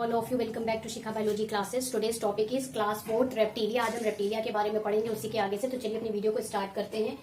All of you welcome back to Shikha biology classes. Today's topic is class 4 Reptilia. आज हम reptilia के बारे में पढ़ेंगे उसी के आगे से। तो चलिए अपनी वीडियो को स्टार्ट करते हैं।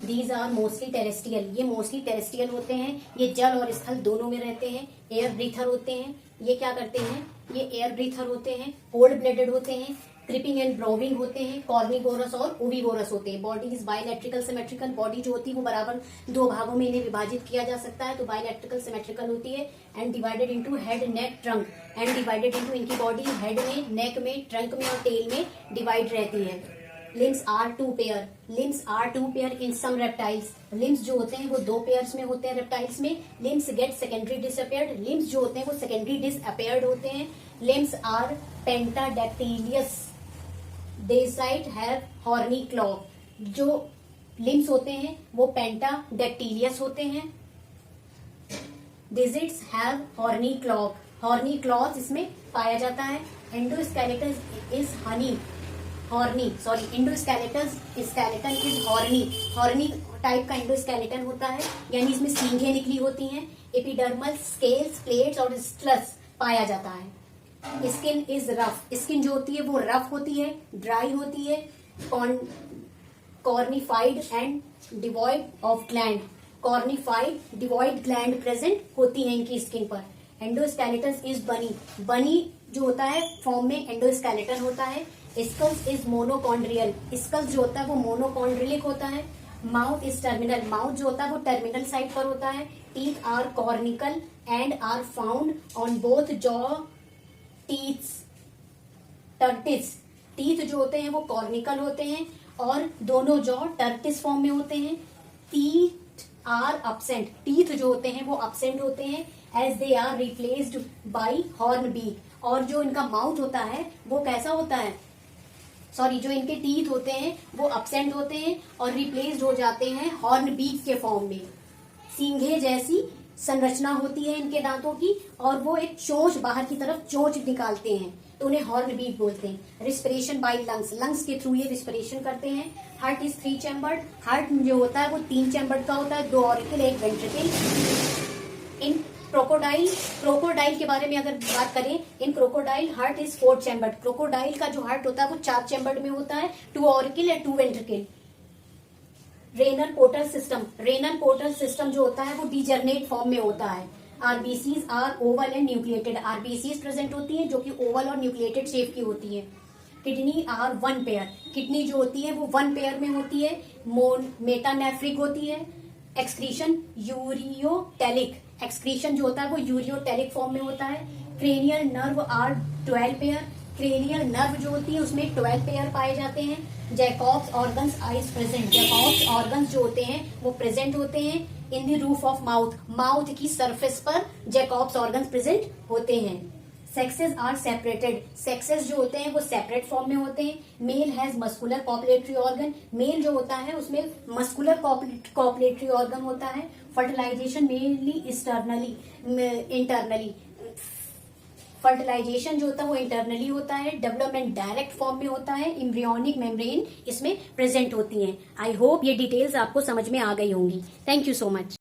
These are mostly terrestrial. ये मोस्टली टेरेस्ट्रियल होते हैं। ये जल और स्थल दोनों में रहते हैं। एयर ब्रीथर होते हैं। ये क्या करते हैं? ये एयर ब्रीथर होते हैं। कोल्ड ब्लडेड होते हैं। क्रिपिंग एंड ब्रोविंग होते हैं। कॉर्निवोरस और ओविवोरस होते हैं। Body is bilaterally symmetrical. Body जो होती है वो बराबर दो भागों में इन्हें विभाजित किया जा सकता है। तो बायलैट्रिकल सिमेट्रिकल होती है and divided into head, neck, trunk and divided into इनकी बॉडी हेड में, नेक में, ट्रंक में और टेल में डिवाइड रहती है। Limbs are two pair. Limbs are two pair in some reptiles. Limbs जो होते हैं वो दो पेयर्स में होते हैं रेप्टाइल्स में। Limbs get secondary disappeared. Limbs जो होते हैं वो सेकेंडरी डिसअपेयर्ड होते हैं। Limbs are pentadactylous. They site have horny claw. जो लिम्स होते हैं वो पेंटाडैक्टिलियस होते हैं। Digits have horny claw. Horny claws इसमें पाया जाता है। Endoskeleton is skeleton is horny. Horny type का एंडोस्केलेटन होता है, यानी इसमें सींगें निकली होती हैं। एपिडर्मल, स्केल्स, प्लेट्स और स्ट्रस पाया जाता है। Skin is rough. स्किन जो होती है वो रफ होती है, ड्राई होती है, cornified and devoid of gland. Cornified devoid gland present होती है इनकी स्किन पर। एंडोस्केलेटन इज बनी। बनी जो होता है फॉर्म में एंडोस्केलेटन होता है। Sculls is मोनोकॉन्ड्रियल। स्कल्स जो होता है वो मोनोकॉन्ड्रिलिक होता है। Mouth is terminal. माउथ जो होता है वो टर्मिनल साइड पर होता है। Teeth are conical and are found on both jaw teeth. टर्टिस। टीथ जो होते हैं वो कॉर्निकल होते हैं और दोनों जॉ टर्टिस फॉर्म में होते हैं। Teeth are absent। टीथ जो होते हैं वो absent होते हैं as they are replaced by horn beak. और जो इनका माउथ होता है वो कैसा होता है? जो इनके टीथ होते हैं वो absent होते हैं और रिप्लेस्ड हो जाते हैं हॉर्न बीक के फॉर्म में। सींगे जैसी संरचना होती है इनके दांतों की और वो एक चोंच बाहर की तरफ चोंच निकालते हैं, तो उन्हें हॉर्न बीक बोलते हैं। Respiration by lungs. लंग्स के थ्रू ये रिस्पिरेशन करते हैं। Heart is 3 chambered. हार्ट जो होता है वो 3 चैम्बर्ड का होता है, 2 ऑरिकल, 1 वेंट्रिकल। इन क्रोकोडाइल के बारे में अगर बात करें, in crocodile heart is 4 chambered. Crocodile का जो हार्ट होता है वो 4 चैम्बर्ड में होता है, 2 auricle and 2 ventricle. Renal portal system. Renal portal system जो होता है वो डीजर्नेट फॉर्म में होता है। RBCs are oval and nucleated. RBCs present होती है जो कि ओवल और न्यूक्लिएटेड शेप की होती है। Kidney are 1 pair. किडनी जो होती है वो 1 पेयर में होती है। मेटानेफ्रिक होती है। Excretion ureotelic. एक्सक्रीशन जो होता है वो यूरियोटेलिक फॉर्म में होता है। Cranial nerve are 12 pair. Cranial nerve जो होती है उसमें 12 पेयर पाए जाते हैं। Jacob's organs is present. जैकॉब्स ऑर्गन्स जो होते हैं वो प्रेजेंट होते हैं in the roof of mouth. Mouth की सरफेस पर जैकॉब्स ऑर्गन्स प्रेजेंट होते हैं। Sexes are separated. सेक्सेस जो होते हैं वो सेपरेट फॉर्म में होते हैं। Male has muscular copulatory organ. Male जो होता है उसमें मस्कुलर कॉपुलेटरी ऑर्गन होता है। Fertilisation mainly internally. फर्टिलाइजेशन जो होता है वो इंटरनली होता है। डेवलपमेंट डायरेक्ट फॉर्म में होता है। एम्ब्रियोनिक मेम्ब्रेन इसमें प्रेजेंट होती है। आई होप ये डिटेल्स आपको समझ में आ गई होंगी। Thank you so much.